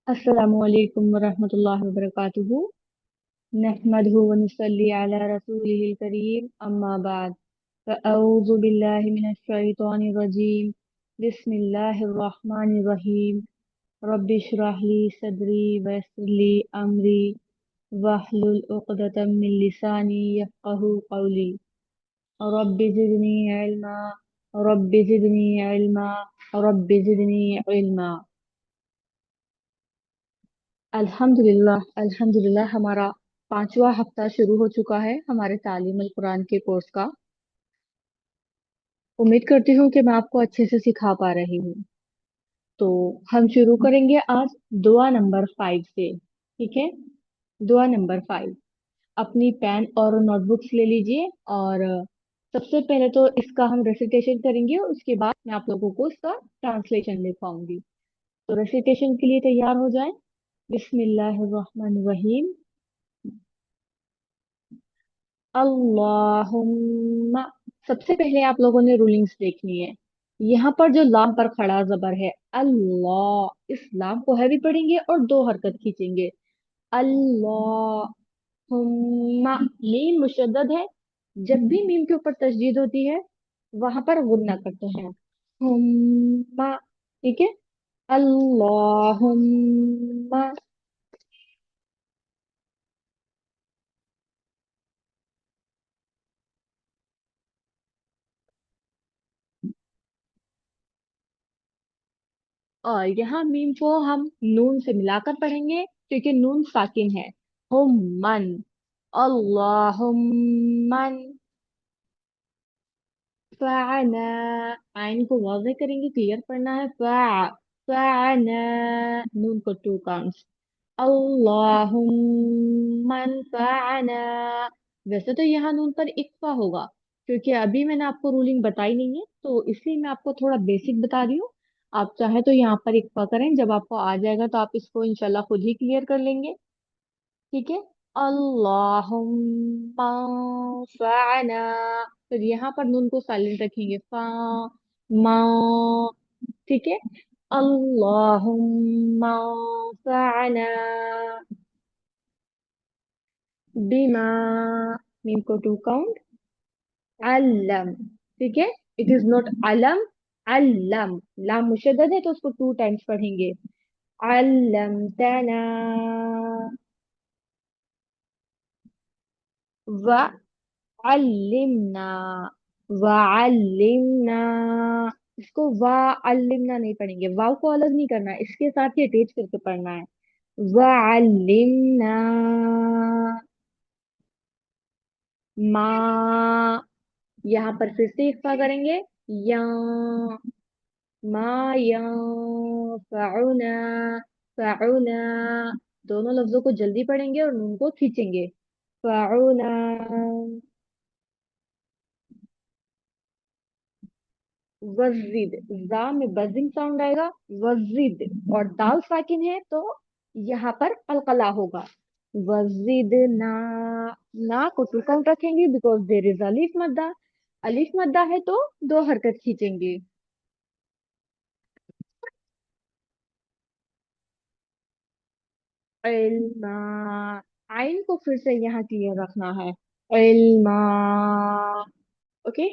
अस्सलामु अलैकुम वरहमतुल्लाहि वबरकातुहू। नहमदुहु व नुसल्ली अला रसूलिहिल करीम, अम्मा बाद। फअऊज़ु बिल्लाहि मिनश शैतानिर रजीम। बिस्मिल्लाहिर रहमानिर रहीम। रब्बि इश्रह ली सदरी व यस्सिर ली अमरी वहलुल उक़दतम मिन लिसानी यफ़क़हू क़ौली। Rabbi ज़िदनी इल्मा, rabbi ज़िदनी इल्मा, rabbi ज़िदनी इल्मा। अल्हम्दुलिल्लाह अल्हम्दुलिल्लाह, हमारा पांचवा हफ्ता शुरू हो चुका है हमारे तालीम अल कुरान के कोर्स का। उम्मीद करती हूँ कि मैं आपको अच्छे से सिखा पा रही हूँ। तो हम शुरू करेंगे आज दुआ नंबर 5 से। ठीक है। दुआ नंबर 5। अपनी पेन और नोटबुक्स ले लीजिए और सबसे पहले तो इसका हम रेसिटेशन करेंगे, उसके बाद मैं आप लोगों को इसका ट्रांसलेशन लिखवाऊंगी। तो रेसिटेशन के लिए तैयार हो जाएं। बिस्मिल्लाहिर रहमानिर रहीम। अल्लाहुम्मा। सबसे पहले आप लोगों ने रूलिंग्स देखनी है। यहाँ पर जो लाम पर खड़ा जबर है अल्लाह, इस लाम को हैवी पढ़ेंगे और दो हरकत खींचेंगे। अल्लाहुम्मा। मीम मुशद्दद है। जब भी मीम के ऊपर तशदीद होती है वहां पर गुन्ना करते हैं। हुम्मा। ठीक है। अल्लाहुम्मा। और यहाँ मीम को हम नून से मिलाकर पढ़ेंगे क्योंकि नून साकिन है। हुम्मन। अल्लाहुम्मन। फ़अना। आइन को वाज़ेह करेंगे, क्लियर पढ़ना है। फ़अना। नून को टू काउंट्स। अल्लाहुम्मन फ़अना। वैसे तो यहाँ नून पर इक्फा होगा, क्योंकि अभी मैंने आपको रूलिंग बताई नहीं है, तो इसलिए मैं आपको थोड़ा बेसिक बता रही हूँ। आप चाहे तो यहाँ पर इक्फा करें, जब आपको आ जाएगा तो आप इसको इंशाल्लाह खुद ही क्लियर कर लेंगे। ठीक है। अल्लाहुम्मा फ़अना। फिर यहाँ पर नून को साइलेंट रखेंगे। फा मा। ठीक है। अल्लाहुम्मा फ़अना बिमा। मीम को टू काउंट। अलम। ठीक है। इट इज नॉट अलम। अलम। लाम मुशद्दद है तो उसको टू टाइम्स पढ़ेंगे। अलम तना। व अल्लिमना। व अल्लिमना। इसको वा अल्लिमना नहीं पढ़ेंगे, वाव को अलग नहीं करना है, इसके साथ ही अटैच करके पढ़ना है। व अल्लिमना मा। यहाँ पर फिर से इख्फा करेंगे। या मा या फ़अना। फ़अना। दोनों लफ्जों को जल्दी पढ़ेंगे और नून को खींचेंगे। फ़अना। वज़िद। जा में बजिंग साउंड आएगा। वज़िद। और दाल साकिन है तो यहाँ पर अलकला होगा। वज़िद ना। ना को टू काउंट रखेंगे बिकॉज देर इज अलिफ मद्दा। अलिफ मद्दा है तो दो हरकत खींचेंगे। इल्मा। आइन को फिर से यहाँ क्लियर रखना है। इल्मा। ओके।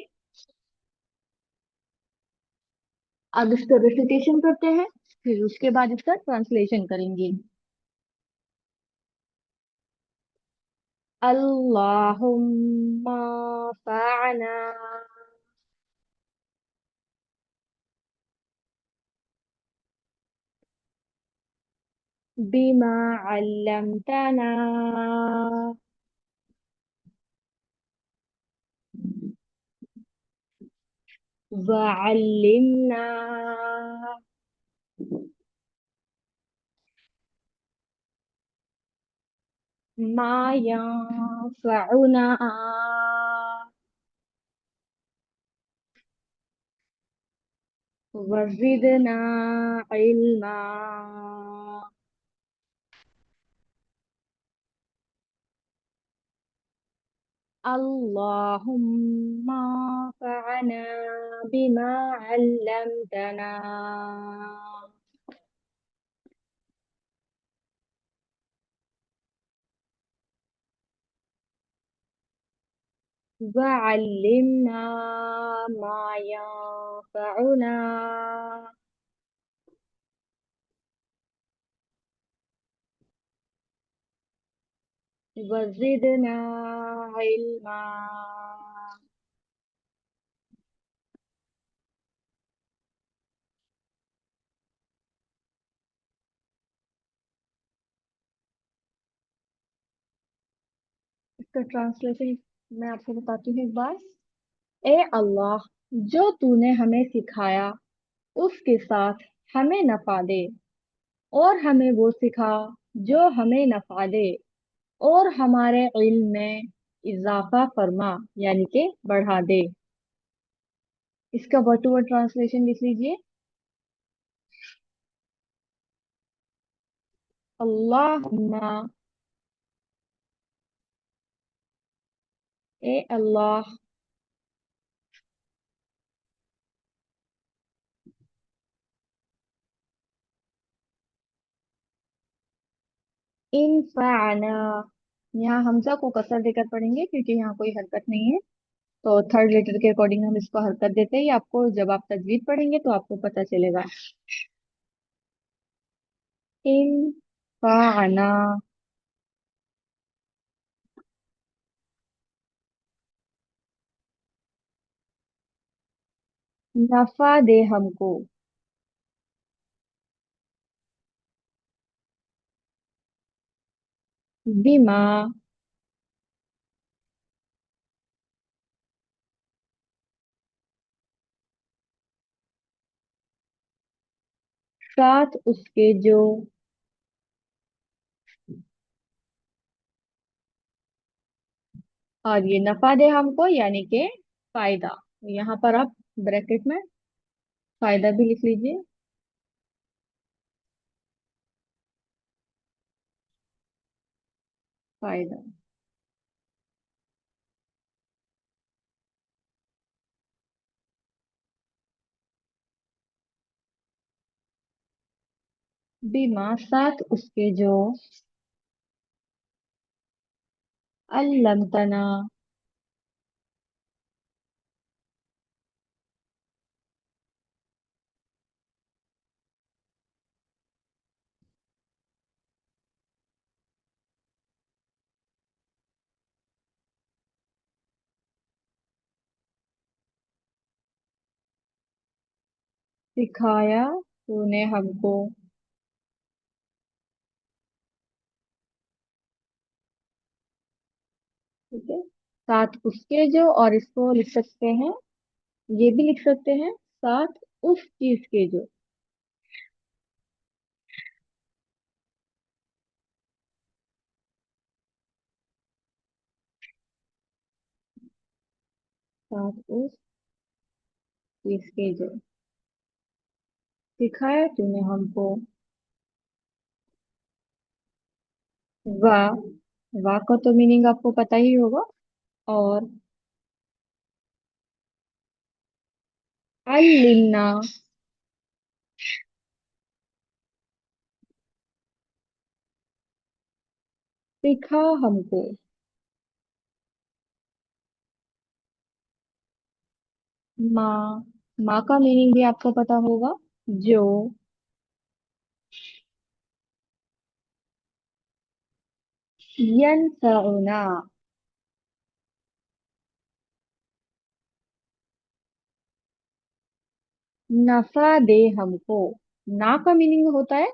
अब इसका रेसिटेशन करते हैं, फिर उसके बाद इसका ट्रांसलेशन करेंगे। अल्लाहुम्मा फ़अना बिमा अल्लमतना वअल्लिमना मा यंफउना वज़िदना इल्मा। अल्लाहुम्मा फ़अना बिमा अल्लमतना। وعلمنا ما ينفعنا وزدنا علما. इसका ट्रांसलेशन मैं आपको बताती हूँ एक बार। ए अल्लाह, जो तूने हमें सिखाया उसके साथ हमें नफा दे, और हमें वो सिखा जो हमें नफा दे, और हमारे इल्म में इजाफा फरमा, यानी कि बढ़ा दे। इसका वर्ड टू वर्ड ट्रांसलेशन लिख लीजिए। अल्लाहुम्मा, ए अल्लाह, इनफाना, यहाँ हमजा को कसर देकर पढ़ेंगे क्योंकि यहाँ कोई हरकत नहीं है। तो थर्ड लेटर के अकॉर्डिंग हम इसको हरकत देते हैं। ये आपको जब आप तजवीद पढ़ेंगे तो आपको पता चलेगा। इनफाना, नफा दे हमको। बिमा, साथ उसके जो, और ये नफा दे हमको यानी कि फायदा। यहाँ पर आप ब्रैकेट में फायदा भी लिख लीजिए। फायदा। बिमा, साथ उसके जो, अल्लमतना, सिखाया तूने हमको। ठीक है। साथ उसके जो, और इसको लिख सकते हैं, ये भी लिख सकते हैं, साथ उस चीज के जो। साथ उस चीज के जो सिखाया तूने हमको। वाह, वाह का तो मीनिंग आपको पता ही होगा। और अल्लिमना, सिखा हमको। माँ, माँ का मीनिंग भी आपको पता होगा, जो। यनफउना, नफा दे हमको। ना का मीनिंग होता है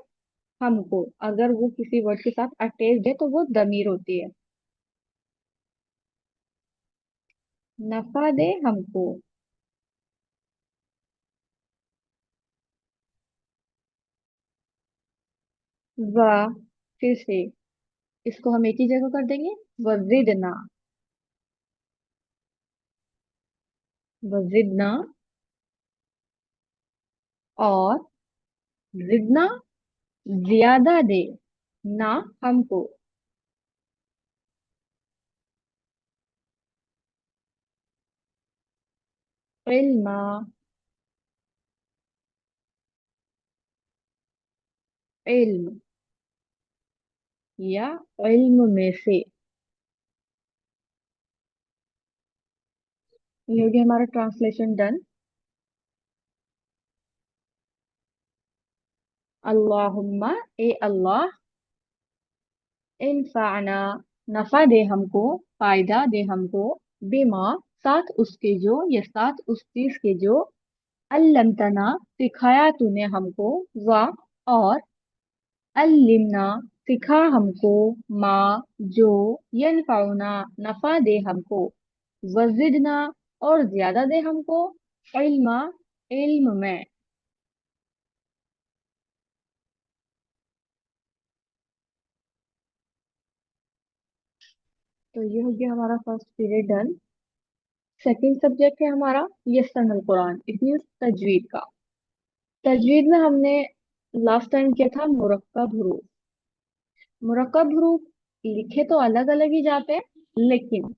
हमको, अगर वो किसी वर्ड के साथ अटैच्ड है तो वो दमीर होती है। नफा दे हमको। वाह, फिर से इसको हम एक ही जगह कर देंगे। वजिदना, वजिदना, और जिदना, ज्यादा दे, ना हमको। इल्मा, इल्म, या इल्म में से। ये हो गया हमारा ट्रांसलेशन डन। अल्लाहुम्मा, ए अल्लाह, इनफाना, नफा दे हमको, फायदा दे हमको, बिमा, साथ उसके जो या साथ उस चीज के जो, अल्लमतना, सिखाया तूने हमको, वा, और, अल्लिमना, सिखा हमको, माँ, जो, यनफाउना, नफा दे हमको, वजिदना, और ज्यादा दे हमको, इल्मा, इल्म में। तो ये हो गया हमारा first period done. Second subject है हमारा यस्तमिल कुरान, इट मीन्स तजवीद का। तजवीद में हमने लास्ट टाइम किया था मुरक्कब हरूफ। मुरक्कब हरूफ लिखे तो अलग अलग ही जाते हैं, लेकिन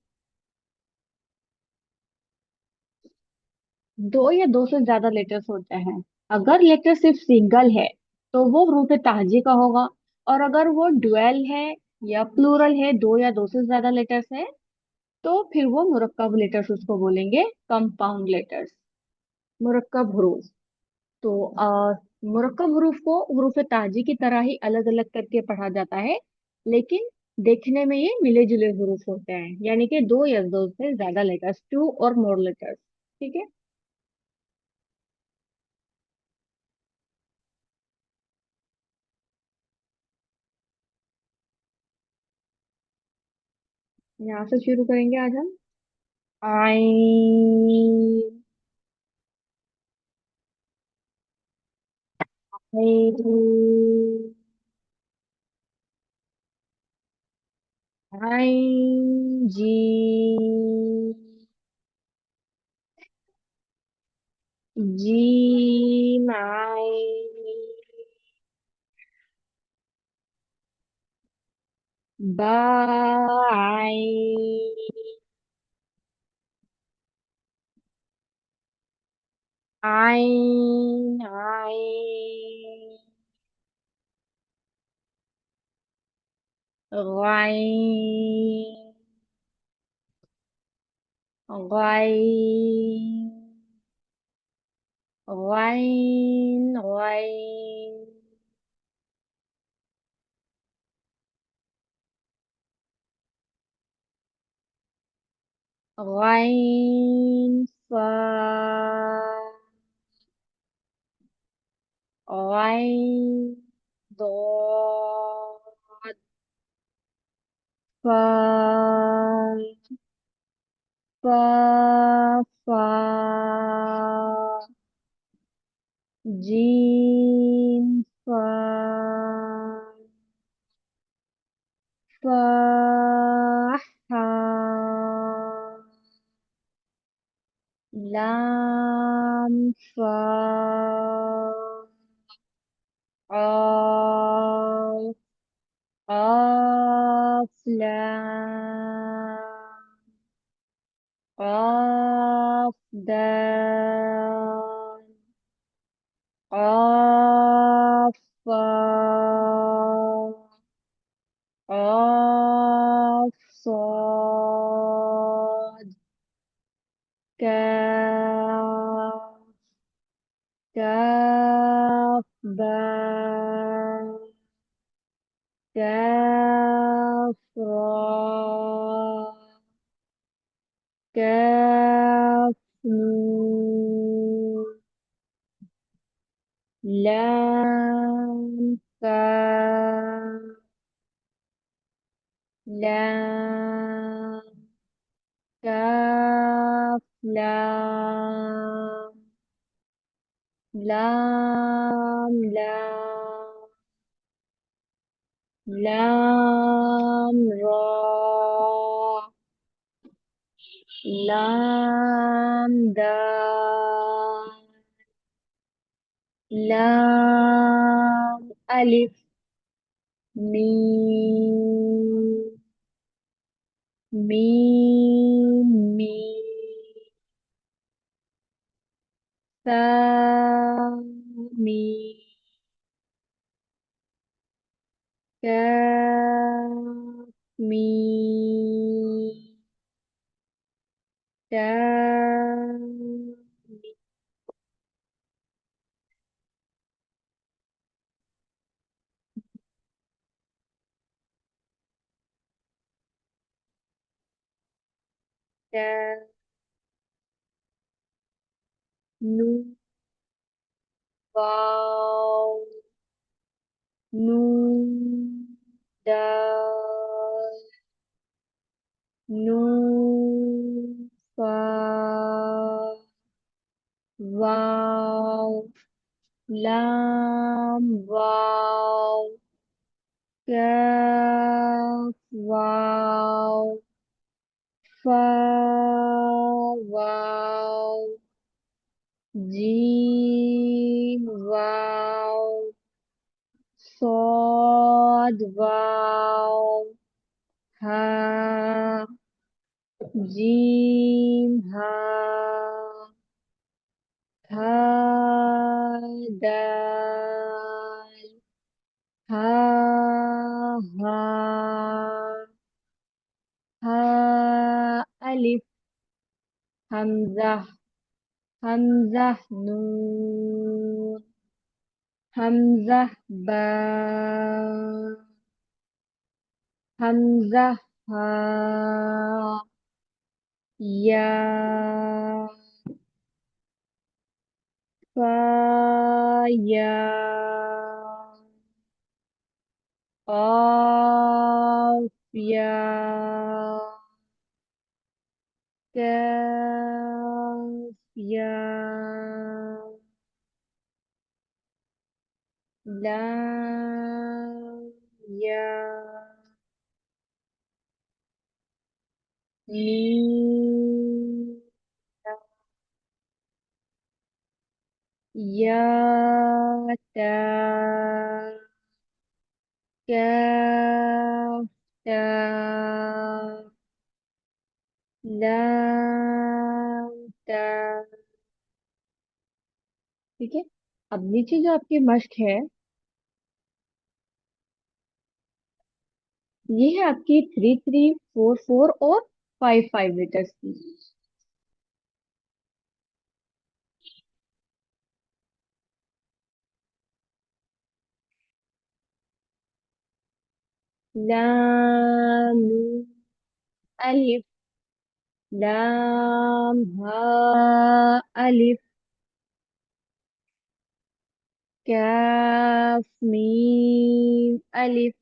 दो या दो से ज्यादा लेटर्स होते हैं। अगर लेटर सिर्फ सिंगल है तो वो हरूफ ताजी का होगा, और अगर वो डुअल है या प्लूरल है, दो या दो से ज्यादा लेटर्स है, तो फिर वो मुरक्कब लेटर्स उसको बोलेंगे, कंपाउंड लेटर्स, मुरक्कब हरूफ। तो मुरक्कब हरूफ को हरूफ ताजी की तरह ही अलग अलग करके पढ़ा जाता है, लेकिन देखने में ये मिले जुले हरूफ होते हैं, यानी कि दो या दो से ज्यादा लेटर्स, टू और मोर लेटर्स। ठीक है। यहाँ से शुरू करेंगे आज हम। आइन, आइन, जी, जी, माइन, बाइन, आइन, आइन, again, again, again, again, again, फा, गाइन, दॉट, फा, फा, फा, जीम, फा, फा, हा, लाम, फा, قاف، قاف، لام، قاف، دال، قاف، صاد، قاف، صاد، كاف، كاف، باء، كاف، راء، كاف، نون، لام، فا، لام، كاف، لام، لام، لام، لام، را، لام، دال، لام، ألف، ميم، ميم، ميم، ثاء، ميم، كاف، ميم، كاف، تا نون واو نون دال نون فا واو لام واو کاف واو فا واو جیم واو صاد واو ہا جیم ہا ہا دال ہا ہا ہا الف حمزہ حمزہ نون حمزہ با حمزہ ہا یا فا یا قاف یا کاف یا لام یا میم یا تا کاف تا لام تا. ٹھیک ہے. اب نیچے جو آپ کی مشق ہے یہ ہے آپ کی 3 3 4 4 اور 5 5 لیٹرس کی. لام میم الف لام ہا الف کاف میم الف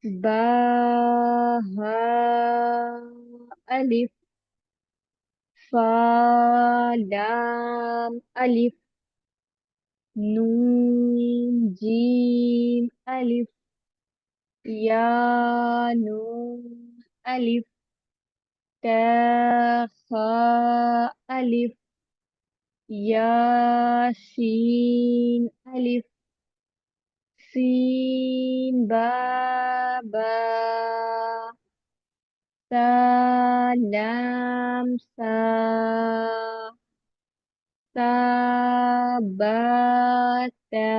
با ہا الف فا لام الف نون جیم الف یا نون الف تا خا الف یا شین الف سین با با تا لام سا تا با تا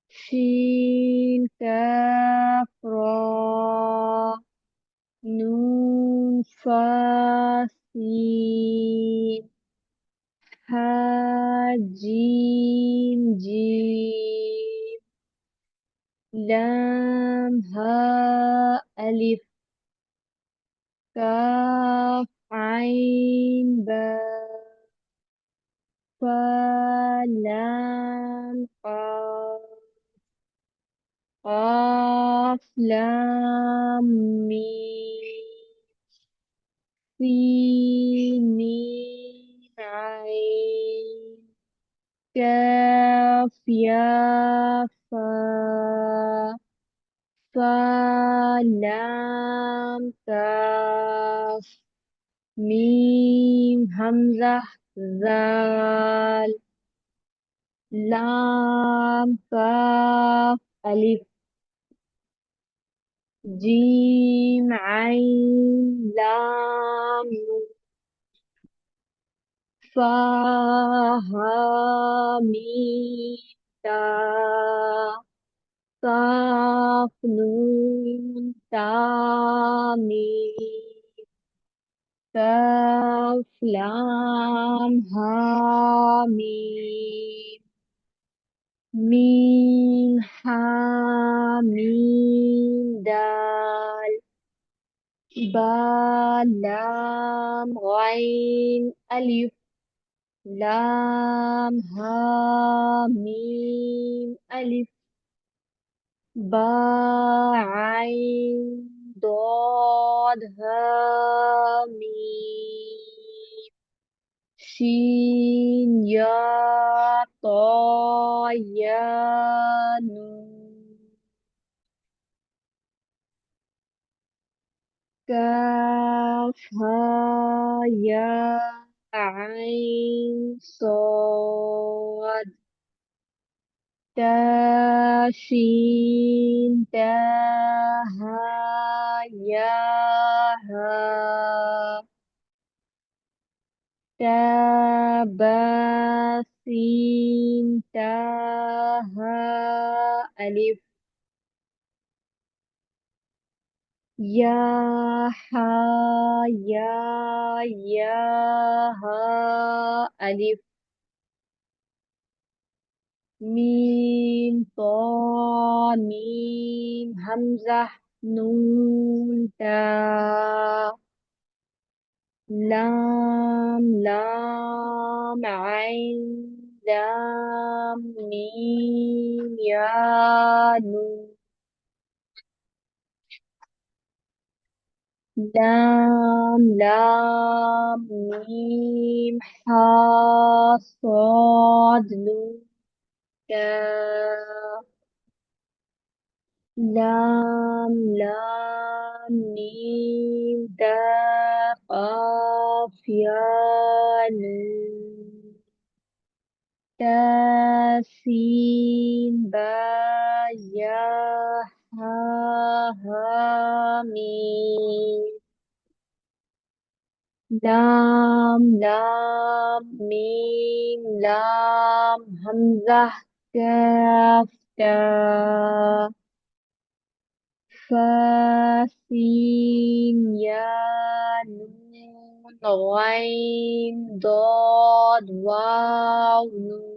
شین کاف را نون فا سین ہا جیم جیم لام ہا الف کاف عین با فا لام قاف قاف لام میم سین میم عین کاف یا فا فا لام کاف میم حمزہ زال لام کاف الف جیم عین لام نون فا ہا میم تا قاف نون تا میم کاف لام ہا میم میم ہا میم دال با, لام, غين, ألف, لام, ها, ميم, ألف, با, عين, ضاد, ها, ميم, شين, يا, طا, يا, نون, كاف, ها, يا, عين, صاد, تا, شين, تا, ها, يا, ها, تا, با, سين, تا, ها, ألف, يا, ها, يا, يا, ها, ألف, ميم, طا, ميم, همزة, نون, تا, لام, لام, عين, لام, ميم, يا, نون, لام, لام, ميم, حاء, صاد, نون, تا, لام, لام, ميم, دال, قاف, يا, نون, تاسين, با, يا, ها ميم, لام, لام, ميم, لام, همزة, كاف, تا, فا, سين, يا, نون, غين, ضاد, واو, نون.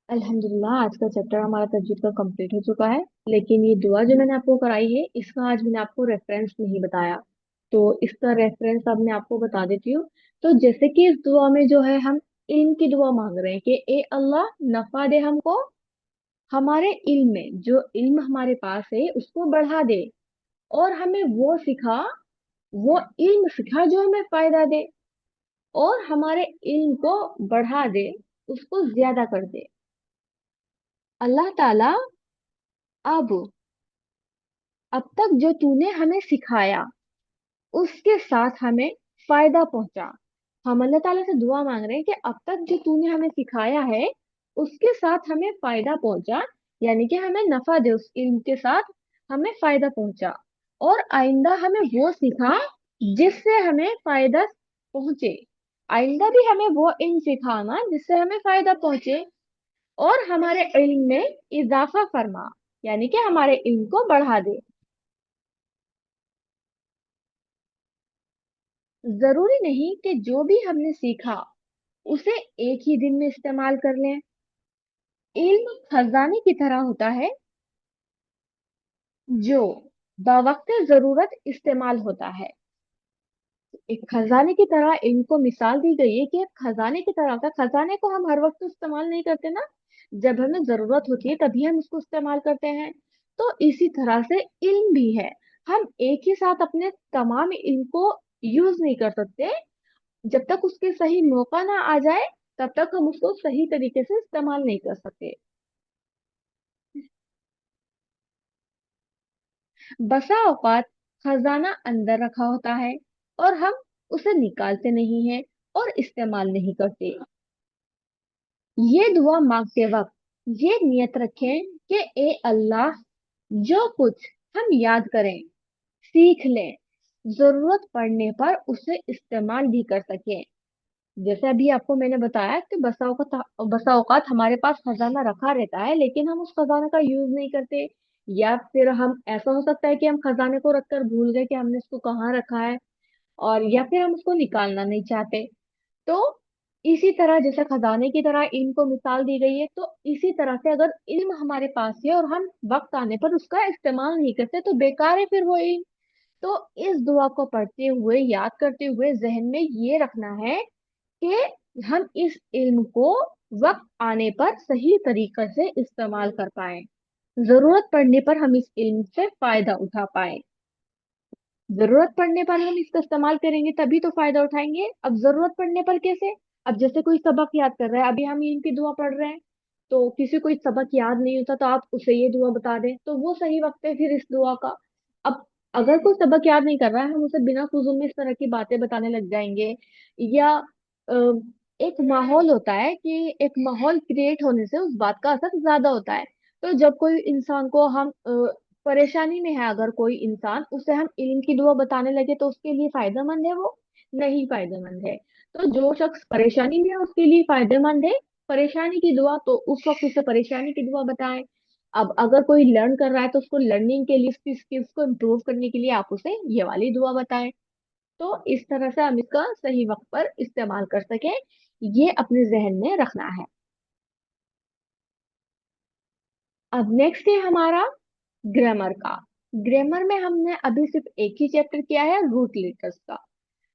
अल्हम्दुलिल्लाह आज का चैप्टर हमारा तजवीद का कंप्लीट हो चुका है। लेकिन ये दुआ जो मैंने आपको कराई है इसका आज मैंने आपको रेफरेंस नहीं बताया, तो इसका रेफरेंस अब मैं आपको बता देती हूँ। तो जैसे कि इस दुआ में जो है हम इल्म की दुआ मांग रहे हैं कि ए अल्लाह नफा दे हमको, हमारे इल्म में जो इल्म हमारे पास है उसको बढ़ा दे, और हमें वो सिखा, वो इल्म सिखा जो हमें फायदा दे, और हमारे इल्म को बढ़ा दे, उसको ज्यादा कर दे। अल्लाह ताला अब अब तक जो तूने हमें सिखाया उसके साथ हमें फायदा पहुंचा। हम अल्लाह ताला से दुआ मांग रहे हैं कि अब तक जो तूने हमें सिखाया है उसके साथ हमें फायदा पहुंचा, यानी कि हमें नफा दे, उस इल्म के साथ हमें फायदा पहुंचा, और आइंदा हमें वो सिखा जिससे हमें फायदा पहुंचे। आइंदा भी हमें वो इल्म सिखाना जिससे हमें फायदा पहुंचे, और हमारे इल्म में इजाफा फरमा, यानी कि हमारे इल्म को बढ़ा दे। जरूरी नहीं कि जो भी हमने सीखा उसे एक ही दिन में इस्तेमाल कर लें। इल्म खजाने की तरह होता है जो बवक्त जरूरत इस्तेमाल होता है। एक खजाने की तरह इनको मिसाल दी गई है कि एक खजाने की तरह का, खजाने को हम हर वक्त इस्तेमाल नहीं करते ना, जब हमें जरूरत होती है तभी हम उसको इस्तेमाल करते हैं। तो इसी तरह से इल्म भी है, हम एक ही साथ अपने तमाम इल्म को यूज नहीं कर सकते। जब तक उसके सही मौका ना आ जाए तब तक हम उसको सही तरीके से इस्तेमाल नहीं कर सकते। बसा औकात खजाना अंदर रखा होता है और हम उसे निकालते नहीं हैं और इस्तेमाल नहीं करते। ये दुआ मांगते वक्त ये नियत रखें कि ए अल्लाह, जो कुछ हम याद करें, सीख लें, जरूरत पड़ने पर उसे इस्तेमाल भी कर सकें। जैसे अभी आपको मैंने बताया कि बसा औकात हमारे पास खजाना रखा रहता है लेकिन हम उस खजाने का यूज नहीं करते, या फिर हम, ऐसा हो सकता है कि हम खजाने को रखकर भूल गए कि हमने उसको कहाँ रखा है, और या फिर हम उसको निकालना नहीं चाहते। तो इसी तरह जैसे खजाने की तरह इल्म को मिसाल दी गई है, तो इसी तरह से अगर इल्म हमारे पास है और हम वक्त आने पर उसका इस्तेमाल नहीं करते तो बेकार है फिर वो इल्म। तो इस दुआ को पढ़ते हुए, याद करते हुए जहन में ये रखना है कि हम इस इल्म को वक्त आने पर सही तरीके से इस्तेमाल कर पाए, जरूरत पड़ने पर हम इस इल्म से फायदा उठा पाए। जरूरत पड़ने पर हम इसका इस्तेमाल करेंगे तभी तो फायदा उठाएंगे। अब जरूरत पड़ने पर कैसे? अब जैसे कोई सबक याद कर रहा है, अभी हम इनकी दुआ पढ़ रहे हैं, तो किसी को सबक याद नहीं होता तो आप उसे ये दुआ बता दें तो वो सही वक्त है फिर इस दुआ का। अब अगर कोई सबक याद नहीं कर रहा है, हम उसे बिना फुजूल में इस तरह की बातें बताने लग जाएंगे, या अ, एक माहौल होता है कि एक माहौल क्रिएट होने से उस बात का असर ज्यादा होता है। तो जब कोई इंसान को हम परेशानी में है, अगर कोई इंसान, उसे हम इल्म की दुआ बताने लगे तो उसके लिए फायदेमंद है वो? नहीं फायदेमंद है। तो जो शख्स परेशानी में है उसके लिए फायदेमंद है परेशानी की दुआ, तो उस वक्त उसे परेशानी की दुआ बताएं। अब अगर कोई लर्न कर रहा है तो उसको लर्निंग के लिए, उसकी स्किल्स को इम्प्रूव करने के लिए आप उसे ये वाली दुआ बताएं। तो इस तरह से हम इसका सही वक्त पर इस्तेमाल कर सकें, ये अपने जहन में रखना है। अब नेक्स्ट है हमारा ग्रामर का। ग्रामर में हमने अभी सिर्फ एक ही चैप्टर किया है, रूट लेटर्स का।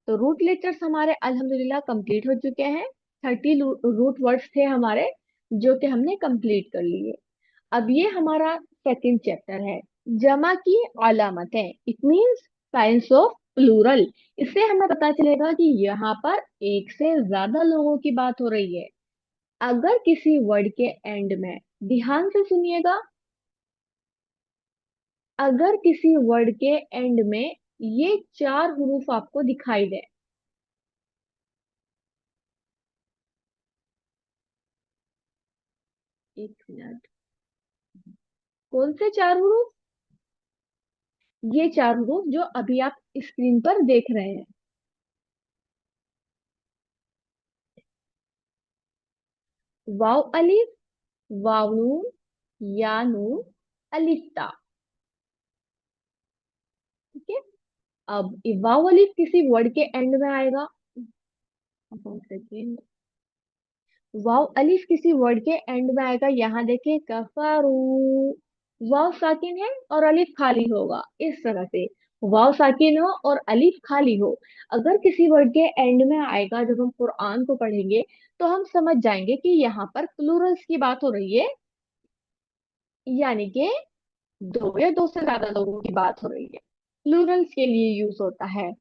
तो रूट लेटर्स हमारे अल्हम्दुलिल्लाह कंप्लीट हो चुके हैं। 30 रूट वर्ड्स थे हमारे जो कि हमने कंप्लीट कर लिए। अब ये हमारा सेकंड चैप्टर है, जमा की अलामतें, it means science of plural. इससे हमें पता चलेगा कि यहाँ पर एक से ज्यादा लोगों की बात हो रही है। अगर किसी वर्ड के एंड में, ध्यान से सुनिएगा, अगर किसी वर्ड के एंड में ये चार हुरूफ आपको दिखाई दे, एक मिनट, कौन से चार हुरूफ? ये चार हुरूफ जो अभी आप स्क्रीन पर देख रहे हैं। वाव अलिफ, वाव नून, या नून, अलिफ ता। ठीक है। अब ये वाव अलिफ किसी वर्ड के एंड में आएगा। सेकेंड, वाव अलिफ किसी वर्ड के एंड में आएगा। यहाँ देखिए, कफरू, वाव साकिन है और अलिफ खाली होगा, इस तरह से वाव साकिन हो और अलिफ खाली हो। अगर किसी वर्ड के एंड में आएगा, जब हम कुरान को पढ़ेंगे तो हम समझ जाएंगे कि यहाँ पर प्लूरल्स की बात हो रही है, यानी कि दो या दो से ज्यादा लोगों की बात हो रही है, प्लूरल्स के लिए यूज होता है।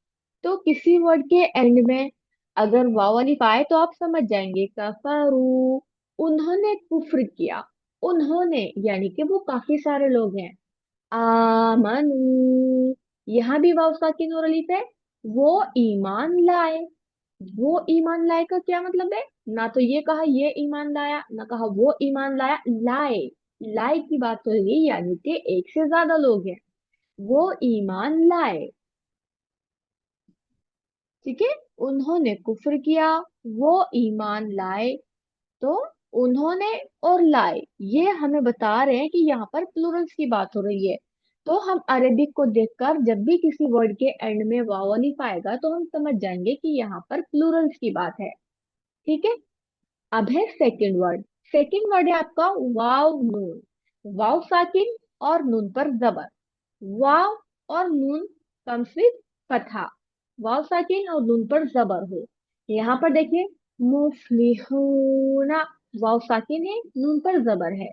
तो किसी वर्ड के एंड में अगर वाव अलिफ आए तो आप समझ जाएंगे, कफरू, उन्होंने कुफ्र किया। उन्होंने यानी कि वो काफी सारे लोग हैं। आमनू, यहाँ भी वाव साकिन और अलिफ है। वो ईमान लाए। वो ईमान लाए का क्या मतलब है? ना तो ये कहा ये ईमान लाया, ना कहा वो ईमान लाया, लाए। लाए की बात हो रही है, यानी कि एक से ज्यादा लोग हैं। वो ईमान लाए। ठीक है। उन्होंने कुफ्र किया, वो ईमान लाए। तो उन्होंने और लाए, ये हमें बता रहे हैं कि यहाँ पर प्लूरल्स की बात हो रही है। तो हम अरेबिक को देखकर जब भी किसी वर्ड के एंड में वाव अलिफ आएगा तो हम समझ जाएंगे कि यहाँ पर प्लूरल्स की बात है। ठीक है। अब है सेकंड वर्ड। सेकंड वर्ड है आपका वाव नून। वाव साकिन और नून पर जबर। वाव और नून कम्स विद फतहा। वाव साकिन और नून पर जबर हो। यहाँ पर देखिए, मुफलिहूना, वाव साकिन है, नून पर जबर है।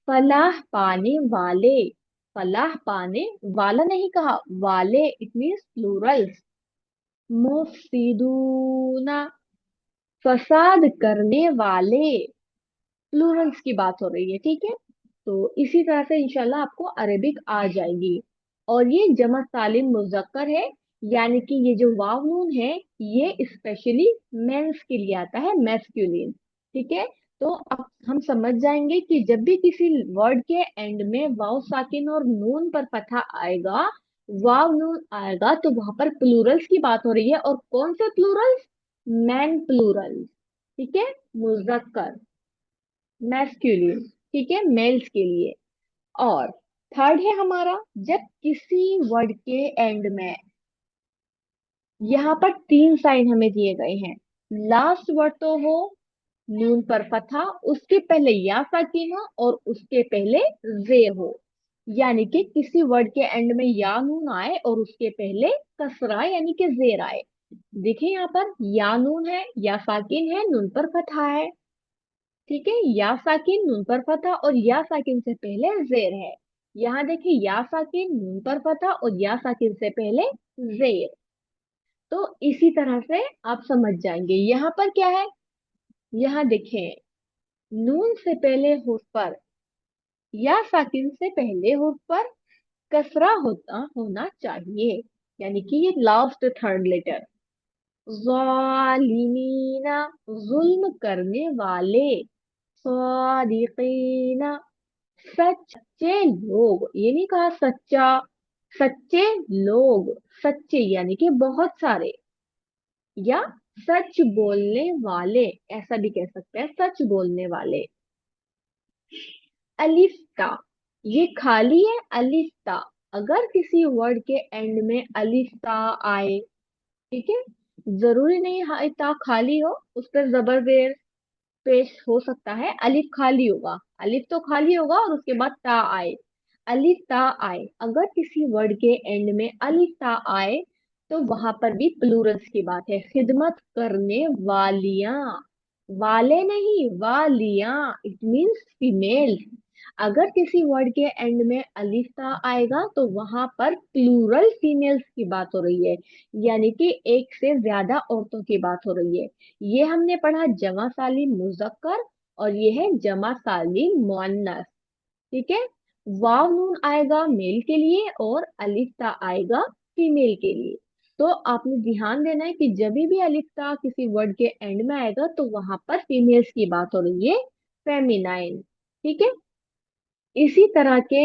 फलाह पाने वाले, फलाह पाने वाला नहीं कहा, वाले, इट मीन्स प्लूरल्स। मुफसिदूना, फसाद करने वाले, प्लूरल्स की बात हो रही है। ठीक है। तो इसी तरह से इंशाल्लाह आपको अरेबिक आ जाएगी। और ये जमा सालिम मुजक्कर है, यानी कि ये जो वाव नून है ये स्पेशली मेंस के लिए आता है, मैस्कुलिन। ठीक है। तो अब हम समझ जाएंगे कि जब भी किसी वर्ड के एंड में वाव साकिन और नून पर फतहा आएगा, वाव नून आएगा, तो वहां पर प्लूरल्स की बात हो रही है। और कौन से प्लूरल्स? Man Plurals. ठीक है। मुजक्कर, मैस्कुलिन। ठीक है, मेल्स के लिए। और थर्ड है हमारा, जब किसी वर्ड के एंड में, यहाँ पर तीन साइन हमें दिए गए हैं। लास्ट वर्ड तो हो, नून पर फतहा, उसके पहले या साकिन हो और उसके पहले जे हो। यानी कि किसी वर्ड के एंड में या नून आए और उसके पहले कसरा यानी कि जेर आए। देखिए यहाँ पर या नून है, या साकिन है, नून पर फतहा है। ठीक है, या साकिन नून पर फतहा और या साकिन से पहले जेर है। यहाँ देखिए या साकिन नून पर फतहा और या साकिन से पहले जेर। तो इसी तरह से आप समझ जाएंगे। यहाँ पर क्या है, यहाँ देखें, नून से पहले होठ पर या साकिन से पहले होठ पर कसरा होता होना चाहिए। यानी कि ये लास्ट थर्ड लेटर। ज़ालिमीना, जुल्म करने वाले। सादिकीना, सच्चे लोग। ये नहीं कहा सच्चा, सच्चे लोग। सच्चे यानी कि बहुत सारे, या सच बोलने वाले, ऐसा भी कह सकते हैं, सच बोलने वाले। अलिफ्ता, ये खाली है अलिफ्ता। अगर किसी वर्ड के एंड में अलिफ्ता आए, ठीक है, जरूरी नहीं ता खाली हो, उस पर जबर जेर पेश हो सकता है। अलिफ खाली होगा, अलिफ तो खाली होगा और उसके बाद ता आए, अलिफ ता आए। अगर किसी वर्ड के एंड में अलिफ ता आए तो वहां पर भी प्लूरल्स की बात है। खिदमत करने वालियां, वाले नहीं वालियां, इट मीन्स फीमेल। अगर किसी वर्ड के एंड में अलिफ ता आएगा तो वहां पर प्लूरल फीमेल्स की बात हो रही है, यानी कि एक से ज्यादा औरतों की बात हो रही है। ये हमने पढ़ा जमा सालिम मुजक्कर, और ये है जमा सालिम मुअन्नस। ठीक है, वाव नून आएगा मेल के लिए और अलिफ ता आएगा फीमेल के लिए। तो आपने ध्यान देना है कि जब भी अलिफ ता किसी वर्ड के एंड में आएगा तो वहां पर फीमेल्स की बात हो रही है, फेमिनाइन। ठीक है, इसी तरह के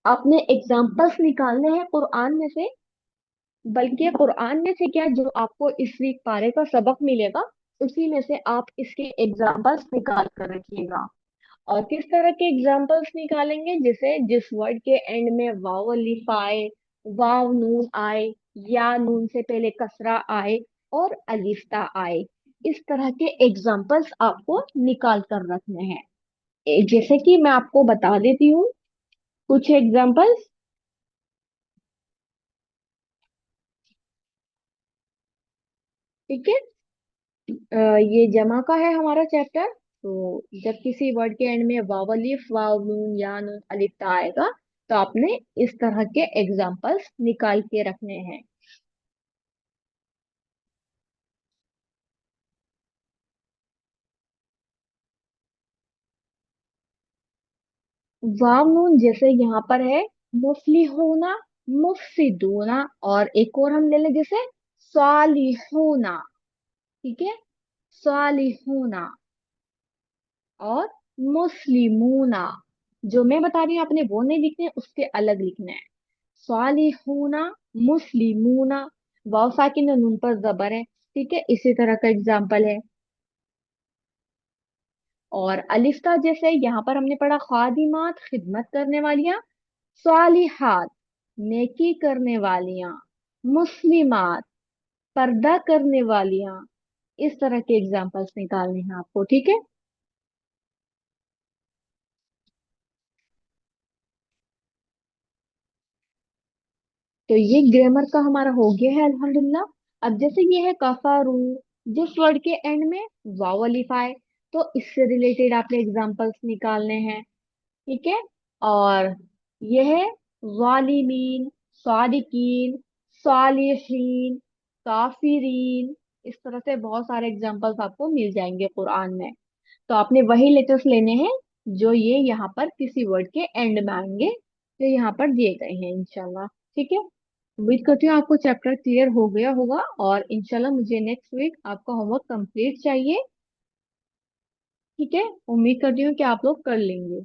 आपने एग्जाम्पल्स निकालने हैं कुरान में से। बल्कि कुरान में से क्या, जो आपको इस वीक पारे का सबक मिलेगा उसी में से आप इसके एग्जाम्पल्स निकाल कर रखिएगा। और किस तरह के एग्जाम्पल्स निकालेंगे, जैसे जिस वर्ड के एंड में वाव अलिफ आए, वाव नून आए, या नून से पहले कसरा आए और अलिफ्ता आए। इस तरह के एग्जाम्पल्स आपको निकाल कर रखने हैं। जैसे कि मैं आपको बता देती हूँ कुछ एग्जाम्पल्स। ठीक है, ये जमा का है हमारा चैप्टर। तो जब किसी वर्ड के एंड में वाव अलिफ, वाव नून, या नून, अलिफ ता आएगा तो आपने इस तरह के एग्जाम्पल्स निकाल के रखने हैं। वाव नून जैसे यहाँ पर है मुफलिहूना, मुफसिदूना, और एक और हम ले लें जैसे सालिहूना। ठीक है, सालिहूना और मुस्लिमूना। जो मैं बता रही हूँ आपने वो नहीं लिखने हैं, उसके अलग लिखने हैं। सालिहूना, मुस्लिमूना, वाव साकिन और नून पर जबर है। ठीक है, इसी तरह का एग्जाम्पल है। और अलिफ्ता जैसे यहाँ पर हमने पढ़ा खादिमात, खिदमत करने वालियां। सालिहात, नेकी करने वालियां। मुस्लिमात, पर्दा करने वालियां। इस तरह के एग्जाम्पल्स निकालने हैं आपको। ठीक है, तो ये ग्रामर का हमारा हो गया है अल्हम्दुलिल्लाह। अब जैसे ये है कफारू, जिस वर्ड के एंड में वाव अलिफ आए तो इससे रिलेटेड आपने एग्जाम्पल्स निकालने हैं। ठीक है, और यह है वालिमीन, सादिकीन, सालिहीन, काफिरीन। इस तरह से बहुत सारे एग्जाम्पल्स आपको मिल जाएंगे कुरान में। तो आपने वही लेटर्स लेने हैं जो ये यहाँ पर किसी वर्ड के एंड में आएंगे, जो यहाँ पर दिए गए हैं इंशाल्लाह। ठीक है, उम्मीद करती हूँ आपको चैप्टर क्लियर हो गया होगा, और इंशाल्लाह मुझे नेक्स्ट वीक आपका होमवर्क कंप्लीट चाहिए। ठीक है, उम्मीद करती हूँ कि आप लोग कर लेंगे।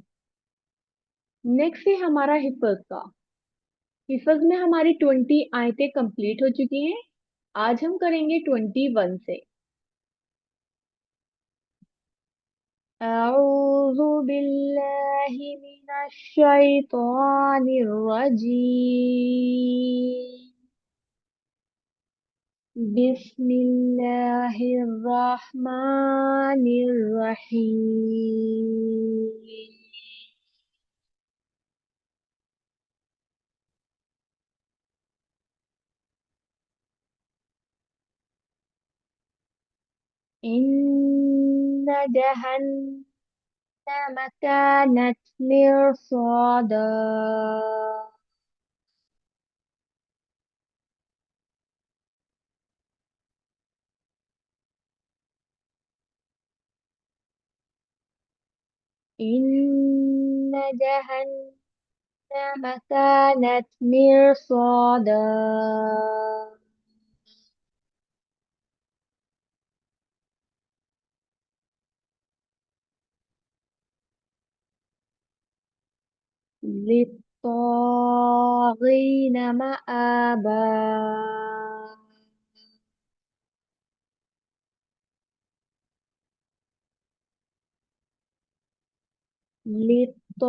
नेक्स्ट है हमारा हिफज का। हिफज में हमारी 20 आयतें कंप्लीट हो चुकी हैं। आज हम करेंगे 21 से। अऊज़ु बिल्लाहि मिनश शैतानिर रजीम। بسم الله الرحمن الرحيم. إن جهنم كانت مرصادا إن جهنم كانت مرصادا للطاغين مآبا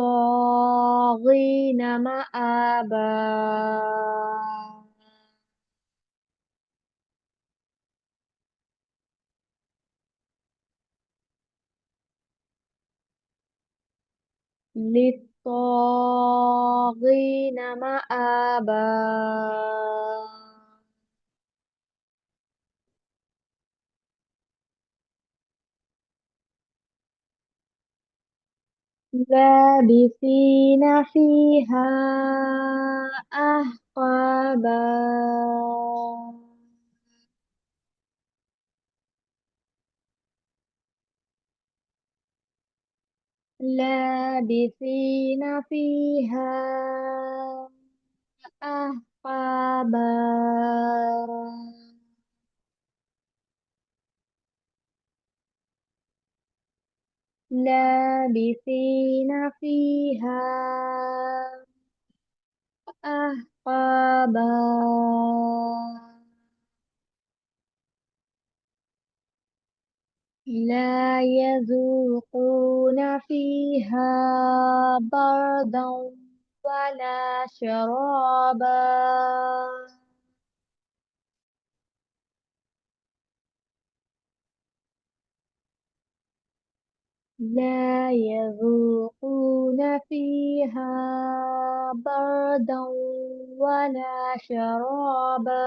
للطاغين مآبا للطاغين مآبا لابثين فيها أحقابا لابثين فيها أحقابا لابثين فيها أحقابا لا يذوقون فيها بردا ولا شرابا لا يذوقون فيها بردا ولا شرابا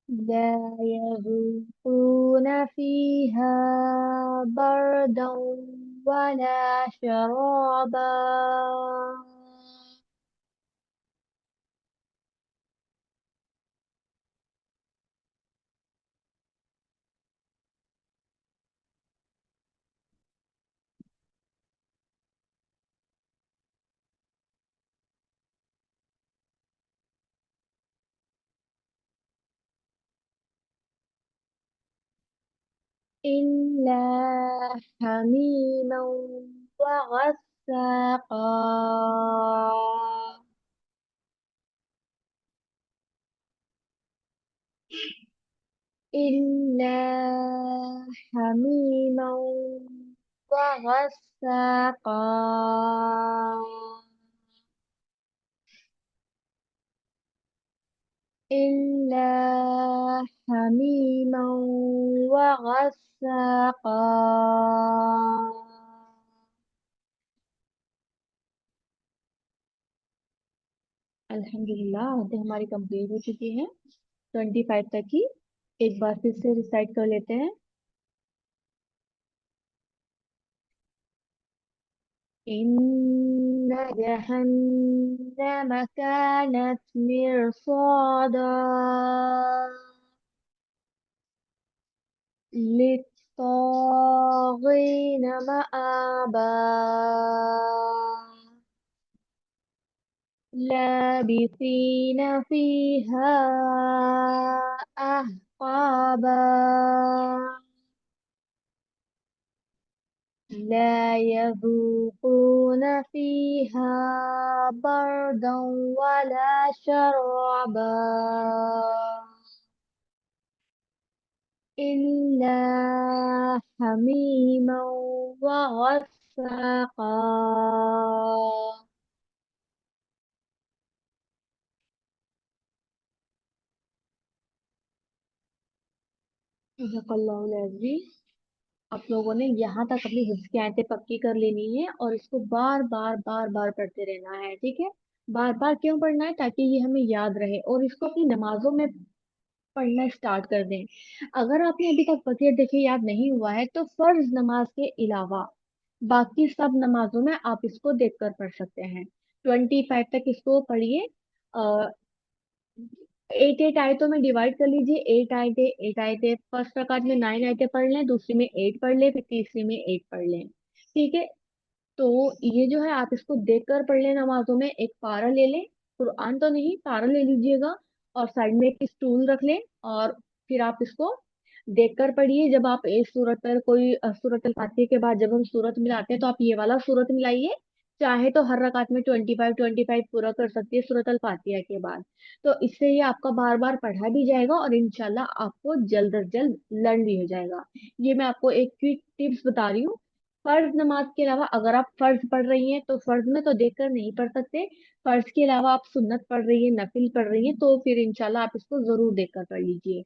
لا يذوقون فيها بردا ولا شرابا إلا حميما وغساقا إلا حميما وغساقا إلا حميما وغساقا अल्हम्दुलिल्लाह आयतें हमारी कंप्लीट हो चुकी हैं 25 तक की। एक बार फिर से रिसाइट कर लेते हैं। إن جهنم كانت مرصادا للطاغين مآبا لابثين فيها أحقابا لا يذوقون فيها بردا ولا شرابا إلا حميما وغساقا والساقا. सदक़ल्लाहुल अज़ीम. आप लोगों ने यहाँ तक अपनी हिफ्ज़ की आयतें पक्की कर लेनी है और इसको बार बार बार बार पढ़ते रहना है, ठीक है. बार बार क्यों पढ़ना है? ताकि ये हमें याद रहे और इसको अपनी नमाजों में पढ़ना स्टार्ट कर दें. अगर आपने अभी तक बकैर देखे याद नहीं हुआ है तो फर्ज नमाज के अलावा बाकी सब नमाजों में आप इसको देखकर पढ़ सकते हैं. 25 तक इसको पढ़िए. 8 8 आयतों में डिवाइड कर लीजिए. 8 आयतें 8 आयतें. फर्स्ट रकात में 9 आयतें पढ़ लें, दूसरी में 8 पढ़ लें, फिर तीसरी में 8 पढ़ लें. ठीक है. तो ये जो है आप इसको देखकर पढ़ लें. नमाजों में एक पारा ले लें. कुरान तो नहीं, पारा ले लीजिएगा और साइड में एक स्टूल रख लें और फिर आप इसको देखकर पढ़िए. जब आप एक सूरत पर कोई सूरत अल फातिहा के बाद जब हम सूरत मिलाते हैं तो आप ये वाला सूरत मिलाइए. चाहे तो हर रकात में 25 25 पूरा कर सकती है सूरत अल फातिहा के बाद. तो इससे ये आपका बार बार पढ़ा भी जाएगा और इंशाल्लाह आपको जल्द अज जल्द लर्न भी हो जाएगा. ये मैं आपको एक क्विक टिप्स बता रही हूँ. फर्ज नमाज के अलावा अगर आप फर्ज पढ़ रही हैं तो फर्ज में तो देखकर नहीं पढ़ सकते. फर्ज के अलावा आप सुन्नत पढ़ रही हैं, नफिल पढ़ रही हैं, तो फिर इंशाल्लाह आप इसको जरूर देखकर पढ़ लीजिए.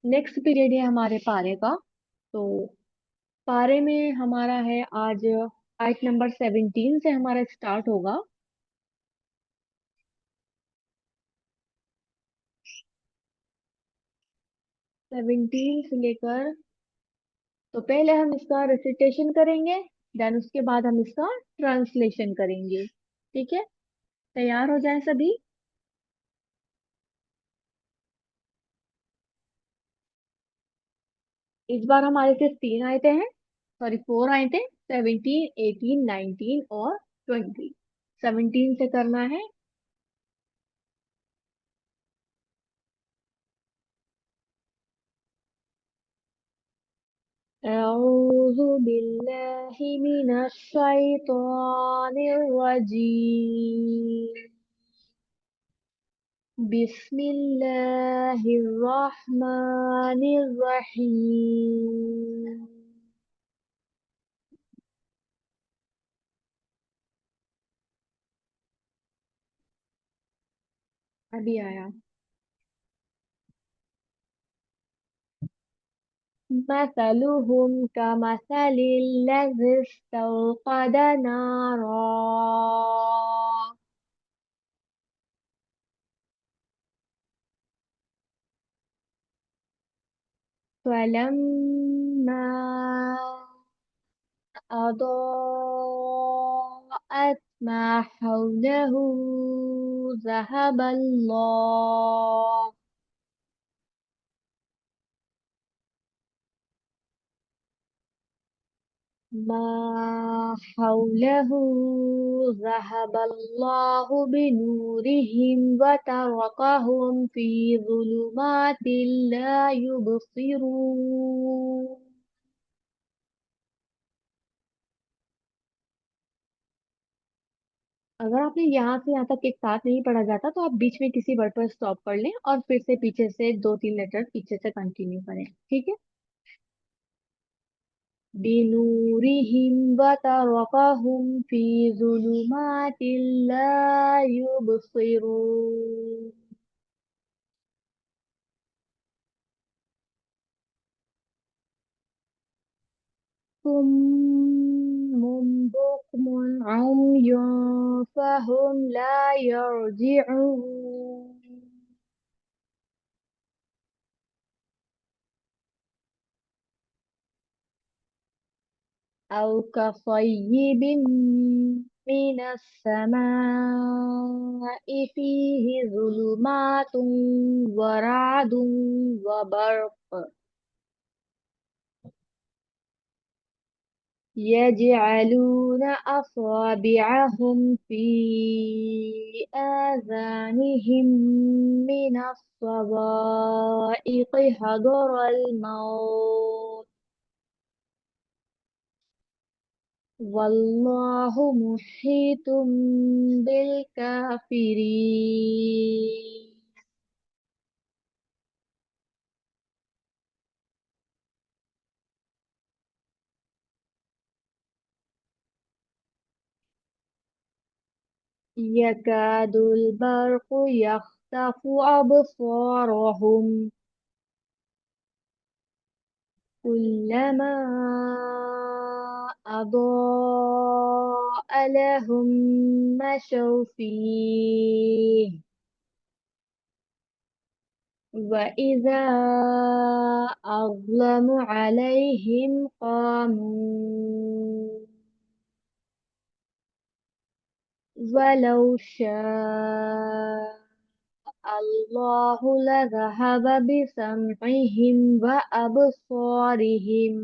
नेक्स्ट पीरियड है हमारे पारे का. तो पारे में हमारा है आज आयत नंबर 17 से हमारा स्टार्ट होगा. 17 से लेकर, तो पहले हम इसका रेसिटेशन करेंगे, देन उसके बाद हम इसका ट्रांसलेशन करेंगे. ठीक है. तैयार हो जाए सभी. इस बार हमारे सिर्फ 3 आयतें हैं. सॉरी, 4 आयतें. 17 18 19 और 20. 17 से करना है. أعوذ بالله من الشيطان الرجيم. بسم الله الرحمن الرحيم. अभी आया. مثلهم كمثل الذي استوقد نارا فلما أضاءت ما حوله ذهب الله ما حوله ذهب الله بنورهم وتركهم في ظلمات لا يبصرون. अगर आपने यहाँ से यहाँ तक एक साथ नहीं पढ़ा जाता तो आप बीच में किसी वर्ड पर स्टॉप कर लें और फिर से पीछे से 2 3 लेटर पीछे से कंटिन्यू करें. ठीक है. बिनूरिहिम वतरकहुम फी ज़ुलुमातिल ला युबसिरून. صم بكم عمي فهم لا يرجعون. أو كصيب من السماء فيه ظلمات ورعد وبرق يجعلون أصابعهم في آذانهم من الصواعق حذر الموت والله محيط بالكافرين. يكاد البرق يخطف أبصارهم كلما أضاء لهم مشوا فيه وإذا أظلم عليهم قاموا ولو شاء الله لذهب بسمعهم وأبصارهم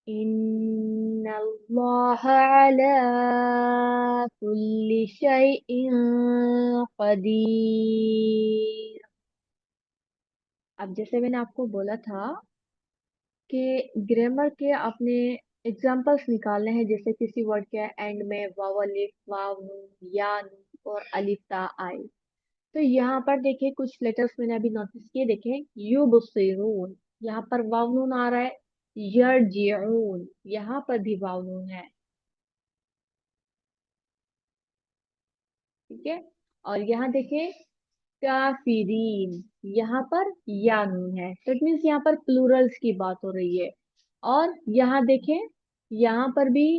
إن الله على كل شيء قدیر۔ اب جیسے میں نے آپ کو بولا تھا کہ گرامر کے اپنے اگزامپلس نکالنے ہیں، جیسے کسی ورڈ کے اینڈ میں واو الف واو نون یا نون اور الف تا آئے، تو یہاں پر دیکھیں کچھ لیٹرز میں نے ابھی نوٹس کیے، دیکھیں یو بصیرون، یہاں پر واو نون آ رہا ہے، یرجعون یہاں پر بھی واو نون ہے، ٹھیک ہے، اور یہاں دیکھیں کافرین یہاں پر یا نون ہے، تو اٹ مینس یہاں پر پلورلز کی بات ہو رہی ہے، اور یہاں دیکھیں یہاں پر بھی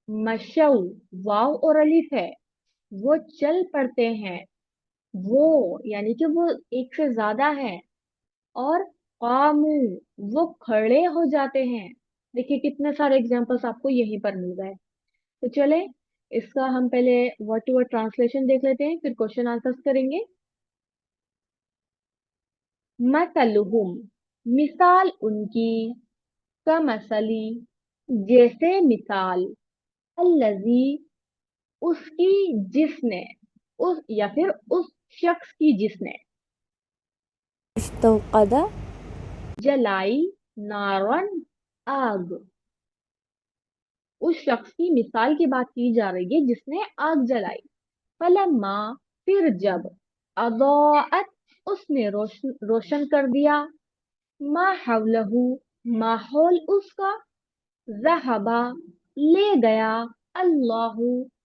مشو واو اور الف ہے، وہ چل پڑتے ہیں، وہ یعنی کہ وہ ایک سے زیادہ ہے، اور قامو وہ کھڑے ہو جاتے ہیں، دیکھیے کتنے سارے اگزامپلس آپ کو یہیں پر مل گئے۔ تو چلیں اس کا ہم پہلے ورڈ ٹو ورڈ ٹرانسلیشن دیکھ لیتے ہیں، پھر کوشچن آنسرس کریں گے۔ مثلہم مثال ان کی، کمثلی جیسے مثال، الذی اس کی جس نے، اس یا پھر اس شخص کی جس نے، استوقد جلائی، نارن آگ، اس شخص کی مثال کی بات کی جا رہی ہے جس نے آگ جلائی، فلما پھر جب، اضاءت اس نے روشن کر دیا، ما حولہ ماحول اس کا، ذہبا لے گیا، اللہ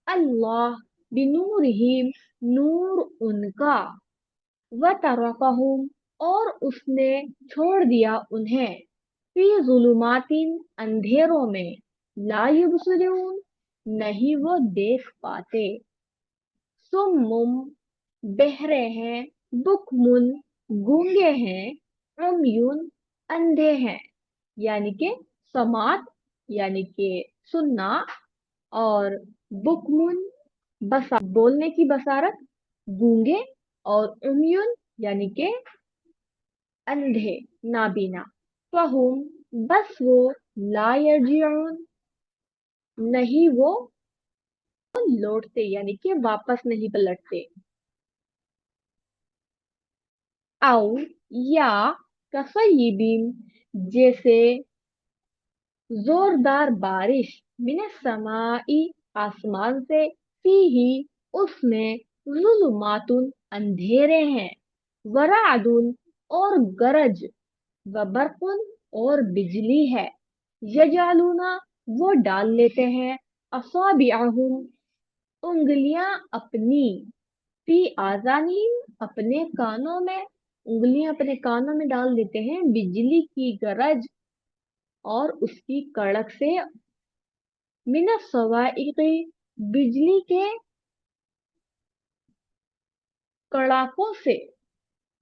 اللہ بنورہم نور ان کا، وترکہم اور اس نے چھوڑ دیا انہیں، فی ظلمات اندھیروں میں، لا یبصرون نہیں وہ دیکھ پاتے، سمم بہرے ہیں، بکمن گونگے ہیں، عمیون اندھے ہیں، یعنی کہ سماعت یعنی کہ سننا، اور بکمن بولنے کی بصارت، گونگے، اور عمیون یعنی کہ اندھے نابینا، فہم بس وہ، لا یرجعون نہیں وہ لوٹتے یعنی کہ واپس نہیں پلٹتے، او یا کصیبین جیسے زوردار بارش، من السمائی آسمان سے، فیہی اس میں، ظلمات اندھیرے ہیں، ورعدن اور گرج، وبرقن اور بجلی ہے، یجعلونا وہ ڈال لیتے ہیں، اصابعہم انگلیاں اپنی، فی آذانہم اپنے کانوں میں، انگلیاں اپنے کانوں میں ڈال دیتے ہیں، بجلی کی گرج اور اس کی کڑک سے، من الصواعق بجلی کے کڑاکوں سے،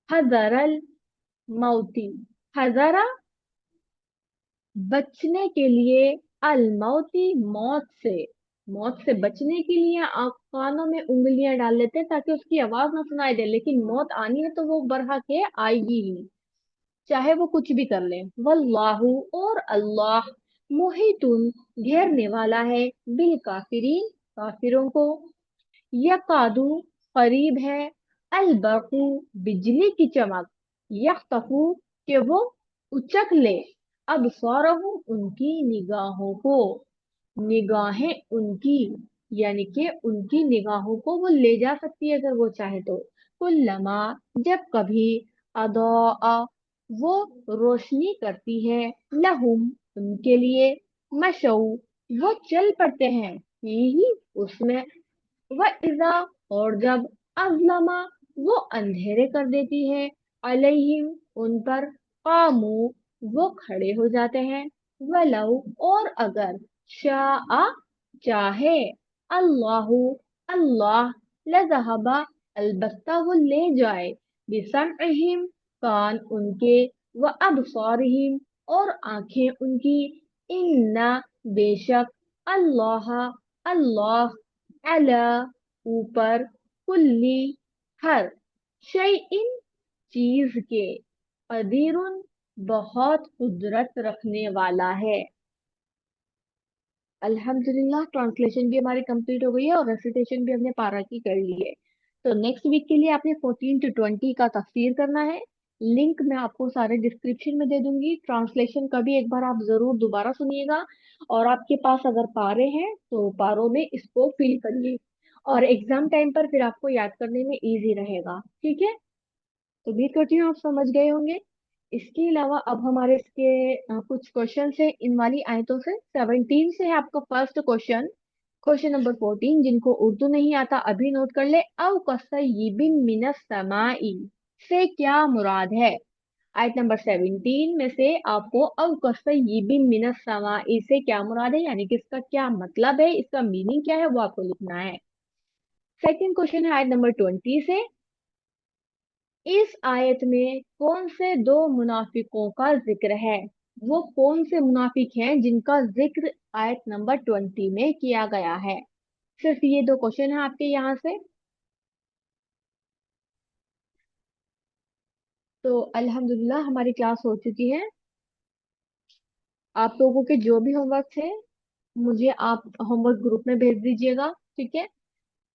حذر الموتی حذرا بچنے کے لیے، الموتی موت سے بچنے کے لیے آپ کانوں میں انگلیاں ڈال لیتے ہیں تاکہ اس کی آواز نہ سنائی دے، لیکن موت آنی ہے تو وہ برحق ہے آئے گی ہی، چاہے وہ کچھ بھی کر لیں، واللہ اور اللہ، محیطن گھیرنے والا ہے، بالکافرین کافروں کو، یقادو قریب ہے، البرق بجلی کی چمک، یخطفو کہ وہ اچک لے، ابصارہم ان کی نگاہوں کو، نگاہیں ان کی یعنی کہ ان کی نگاہوں کو وہ لے جا سکتی ہے اگر وہ چاہے تو، کلما جب کبھی، اضاء وہ روشنی کرتی ہے، لہم ان کے لیے، مشو وہ چل پڑتے ہیں، ही उसमें, व इजा और जब, अज़लमा वो अंधेरे कर देती है, अलैहिम उन पर, कामू वो खड़े हो जाते हैं, वलौ और अगर, शाआ चाहे, अल्लाहु अल्लाह, लज़हबा अलबत्ता वो ले जाए, बिसमइहिम कान उनके, व अबसारिहिम और आंखें उनकी, इन्ना बेशक, अल्लाह अल्लाह, अला ऊपर, कुल्ली हर, शैइन चीज के, कदीरुन बहुत कुदरत रखने वाला है। अल्हम्दुलिल्लाह, ट्रांसलेशन भी हमारी कंप्लीट हो गई है और रेसिटेशन भी हमने पारा की कर ली है। तो नेक्स्ट वीक के लिए आपने 14 to 20 का तफसीर करना है। लिंक मैं आपको सारे डिस्क्रिप्शन में दे दूंगी। ट्रांसलेशन का भी एक बार आप जरूर दोबारा सुनिएगा, और आपके पास अगर पारे हैं तो पारों में इसको फिल करिए, और एग्जाम टाइम पर फिर आपको याद करने में इजी रहेगा। ठीक है, तो उम्मीद करती हूँ आप समझ गए होंगे। इसके अलावा अब हमारे इसके कुछ क्वेश्चन है इन वाली आयतों से। 17 से है आपका फर्स्ट क्वेश्चन। क्वेश्चन नंबर 14, जिनको उर्दू नहीं आता अभी नोट कर ले। अव कसय्यिबिन मिनस समाई से क्या मुराद है? आयत नंबर 17 में से आपको अव कसय्यिबिन मिनस समाई से क्या मुराद है, यानी कि इसका क्या मतलब है, इसका मीनिंग क्या है, वो आपको लिखना है। सेकंड क्वेश्चन है आयत नंबर 20 से। इस आयत में कौन से दो मुनाफिकों का जिक्र है? वो कौन से मुनाफिक हैं जिनका जिक्र आयत नंबर 20 में किया गया है? सिर्फ ये दो क्वेश्चन है आपके यहाँ से। तो अल्हम्दुलिल्लाह हमारी क्लास हो चुकी है। आप लोगों के जो भी होमवर्क है मुझे आप होमवर्क ग्रुप में भेज दीजिएगा। ठीक है,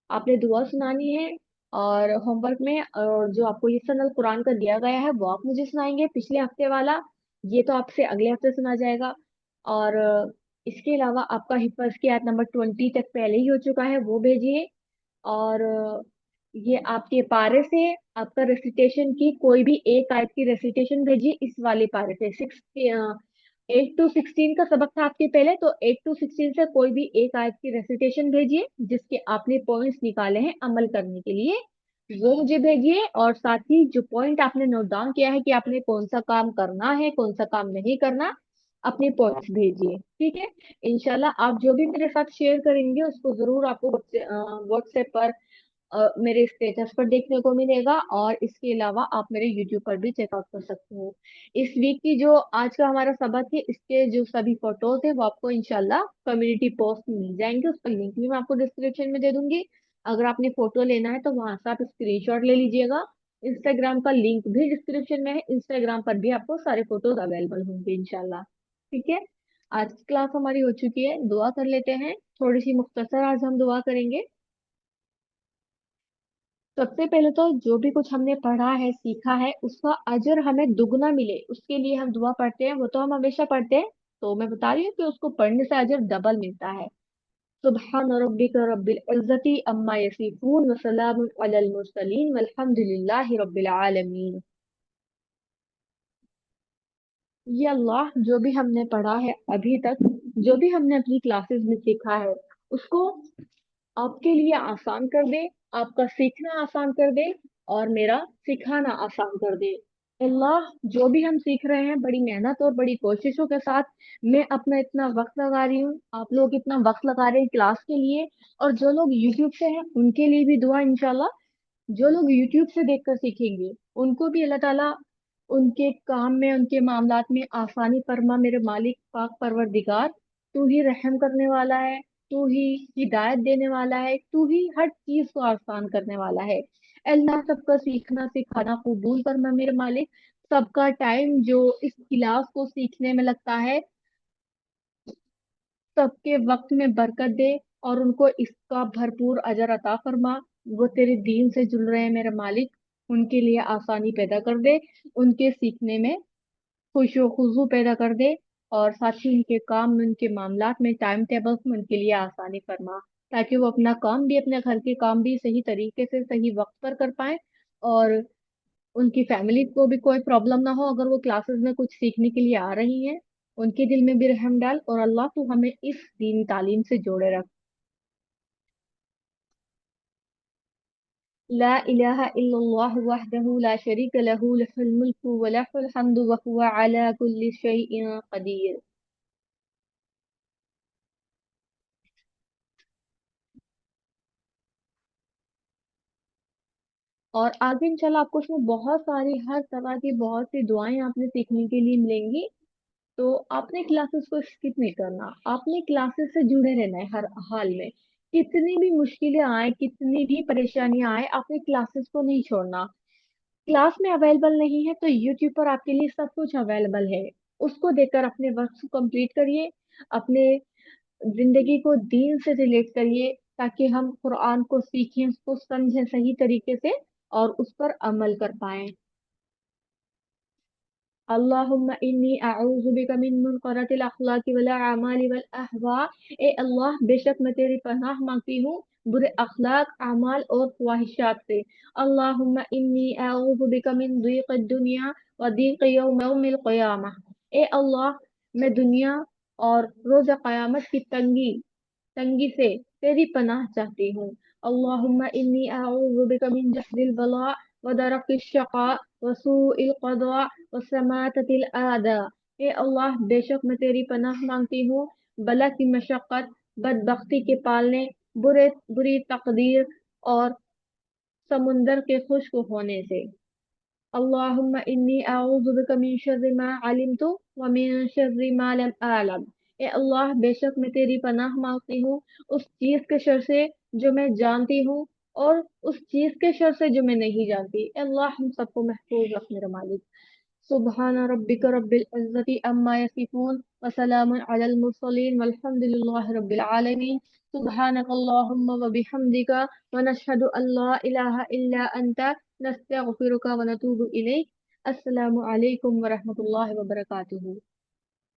आपने दुआ सुनानी है, और होमवर्क में और जो आपको ये सनल कुरान का दिया गया है वो आप मुझे सुनाएंगे, पिछले हफ्ते वाला ये तो आपसे अगले हफ्ते सुना जाएगा। और इसके अलावा आपका हिफ्ज की आयत नंबर 20 तक पहले ही हो चुका है, वो भेजिए। और ये आपके पारे से आपका रेसिटेशन की कोई भी एक आयत की रेसिटेशन भेजिए इस वाले पारे से। 8 to 16 का सबक था आपके पहले, तो 8 to 16 से कोई भी एक आयत की रेसिटेशन भेजिए जिसके आपने पॉइंट्स निकाले हैं अमल करने के लिए, वो मुझे भेजिए। और साथ ही जो पॉइंट आपने नोट डाउन किया है कि आपने कौन सा काम करना है कौन सा काम नहीं करना, अपने पॉइंट्स भेजिए। ठीक है, इंशाल्लाह आप जो भी मेरे साथ शेयर करेंगे उसको जरूर आपको व्हाट्सएप पर मेरे स्टेटस पर देखने को मिलेगा, और इसके अलावा आप मेरे यूट्यूब पर भी चेकआउट कर सकते हो। इस वीक की जो आज का हमारा सबक है इसके जो सभी फोटोज है वो आपको इंशाल्लाह कम्युनिटी पोस्ट में मिल जाएंगे, उसका लिंक भी मैं आपको डिस्क्रिप्शन में दे दूंगी। अगर आपने फोटो लेना है तो वहां से आप स्क्रीनशॉट ले लीजिएगा। इंस्टाग्राम का लिंक भी डिस्क्रिप्शन में है, इंस्टाग्राम पर भी आपको सारे फोटोज अवेलेबल होंगे इंशाल्लाह। ठीक है, आज की क्लास हमारी हो चुकी है, दुआ कर लेते हैं। थोड़ी सी मुख्तसर आज हम दुआ करेंगे। सबसे पहले तो जो भी कुछ हमने पढ़ा है सीखा है उसका अजर हमें दुगना मिले उसके लिए हम दुआ पढ़ते हैं, वो तो हम हमेशा पढ़ते हैं। तो मैं बता रही हूँ कि उसको पढ़ने से अजर डबल मिलता है। सुब्हान रब्बिक रब्बिल इज्जति अम्मा यसिफून व सलामुन अलल मुरसलीन वल्हम्दुलिल्लाहि रब्बिल आलमीन। ये अल्लाह जो भी हमने पढ़ा है अभी तक, जो भी हमने अपनी क्लासेस में सीखा है उसको आपके लिए आसान कर दे, आपका सीखना आसान कर दे, और मेरा सिखाना आसान कर दे। अल्लाह जो भी हम सीख रहे हैं बड़ी मेहनत और बड़ी कोशिशों के साथ, मैं अपना इतना वक्त लगा रही हूँ, आप लोग इतना वक्त लगा रहे हैं क्लास के लिए, और जो लोग यूट्यूब से हैं उनके लिए भी दुआ इंशाल्लाह। जो लोग यूट्यूब से देखकर सीखेंगे उनको भी अल्लाह ताला उनके काम में उनके मामलात में आसानी फरमा। मेरे मालिक पाक परवरदिगार, तू ही रहम करने वाला है, तू ही हिदायत देने वाला है, तू ही हर चीज को आसान करने वाला है। अल्लाह सबका सीखना सिखाना कबूल फरमा मेरे मालिक। सबका टाइम जो इस क्लास को सीखने में लगता है सबके वक्त में बरकत दे, और उनको इसका भरपूर अजर अता फरमा। वो तेरे दीन से जुड़ रहे हैं मेरे मालिक, उनके लिए आसानी पैदा कर दे, उनके सीखने में खुशो खुजू पैदा कर दे, और साथ ही उनके काम में उनके मामलात में टाइम टेबल्स में उनके लिए आसानी फरमा, ताकि वो अपना काम भी अपने घर के काम भी सही तरीके से सही वक्त पर कर पाए, और उनकी फैमिली को भी कोई प्रॉब्लम ना हो अगर वो क्लासेस में कुछ सीखने के लिए आ रही हैं। उनके दिल में भी रहम डाल, और अल्लाह तू हमें इस दीनी तालीम से जोड़े रख। لا الہ الا اللہ وحدہ لا شریک لہ لہ الملک و لہ الحمد وهو علی کل شیء قدیر۔ اور آگے انشاءاللہ آپ کو اس میں بہت ساری ہر طرح کی بہت سی دعائیں آپ نے سیکھنے کے لیے ملیں گی۔ تو آپ نے کلاسز کو اسکپ نہیں کرنا، آپ نے کلاسز سے جڑے رہنا ہے ہر حال میں۔ کتنی بھی مشکلیں آئیں، کتنی بھی پریشانیاں آئیں، آپ نے کلاسز کو نہیں چھوڑنا۔ کلاس میں اویلیبل نہیں ہے تو یوٹیوب پر آپ کے لیے سب کچھ اویلیبل ہے، اس کو دیکھ کر اپنے وقت کو کمپلیٹ کریے، اپنے زندگی کو دین سے ریلیٹ کریے، تاکہ ہم قرآن کو سیکھیں، اس کو سمجھیں صحیح طریقے سے اور اس پر عمل کر پائیں۔ اللہم انی اعوذ بک من منکرات الاخلاق والاعمال والاہواء۔ اے اللہ، بے شک میں تیری پناہ مانگتی ہوں برے اخلاق، اعمال اور خواہشات سے۔ اللہم انی اعوذ بک من ضیق الدنیا وضیق یوم القیامہ۔ اے اللہ، میں دنیا اور روز قیامت کی تنگی تنگی سے تیری پناہ چاہتی ہوں۔ اللہم انی اعوذ بک من جہد البلاء ودرک الشقاء وسوء القضاء وسماتۃ الاعداء۔ اے اللہ، بے شک میں تیری پناہ مانگتی ہوں بلا کی مشقت، بدبختی کے پالنے، بری تقدیر اور سمندر کے خشک ہونے سے۔ اللہم انی اعوذ بک من شر ما علمت ومن شر ما لم اعلم۔ اے اللہ، بے شک میں تیری پناہ مانگتی ہوں اس چیز کے شر سے جو میں جانتی ہوں اور اس چیز کے شر سے جو میں نہیں جانتی۔ اے اللہ، ہم سب کو محفوظ رکھ میرا مالک۔ سبحان ربک رب العزت عما یصفون وسلام علی المرسلین والحمد للہ رب العالمین۔ سبحانک اللہم وبحمدک ونشہد ان لا الہ الا انت نستغفرک ونتوب الیک۔ السلام علیکم ورحمۃ اللہ وبرکاتہ۔